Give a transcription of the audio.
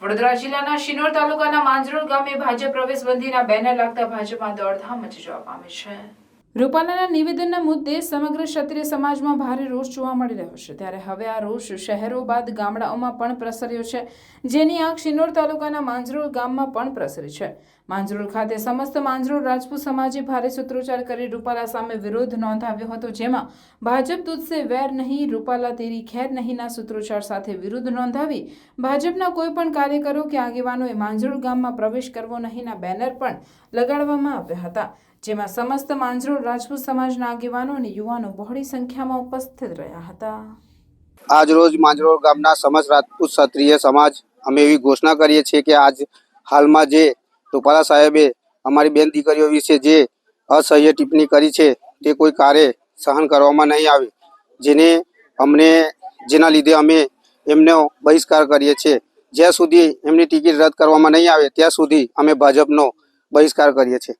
વડોદરા જિલ્લાના શિનોર તાલુકાના માંજરોળ ગામે ભાજપ પ્રવેશબંધીના બેનર લાગતા ભાજપમાં દોડધામ મચી જવા પામી છે। રૂપાલાના નિવેદનના મુદ્દે સમગ્ર ક્ષત્રિય સમાજમાં ભારે રોષ જોવા મળી રહ્યો છે, ત્યારે હવે આ રોષ શહેરો બાદ ગામડાઓમાં પણ પ્રસર્યો છે, જેની આગ શિનોર તાલુકાના માંજરોળ ગામમાં પણ પ્રસરી છે। માંજરોળ ખાતે સમસ્ત માંજરોળ રાજપૂત સમાજે ભારે સૂત્રોચ્ચાર કરી રૂપાલા સામે વિરોધ નોંધાવ્યો હતો, જેમાં ભાજપ તુજસે વેર નહીં, રૂપાલા તેરી ખેર નહીંના સૂત્રોચ્ચાર સાથે વિરોધ નોંધાવી ભાજપના કોઈ પણ કાર્યકરો કે આગેવાનોએ માંજરોળ ગામમાં પ્રવેશ કરવો નહીંના બેનર પણ લગાડવામાં આવ્યા હતા, જેમાં સમસ્ત માંજરોળ રાજપૂત સમાજના આગેવાનો અને યુવાનો બહોળી સંખ્યામાં ઉપસ્થિત રહ્યા હતા। આજ રોજ માંજરોળ ગામના સમસ્ત રાજપૂત ક્ષત્રિય સમાજ અમે એવી ઘોષણા કરીએ છીએ કે આજ હાલમાં જે રૂપાલા સાહેબે અમારી બેન દીકરીઓ વિશે જે અસહ્ય ટિપ્પણી કરી છે તે કોઈ કાર્ય સહન કરવામાં નહીં આવે, જેના લીધે અમે એમનો બહિષ્કાર કરીએ છીએ। જ્યાં સુધી એમની ટિકિટ રદ કરવામાં નહીં આવે ત્યાં સુધી અમે ભાજપનો બહિષ્કાર કરીએ છીએ।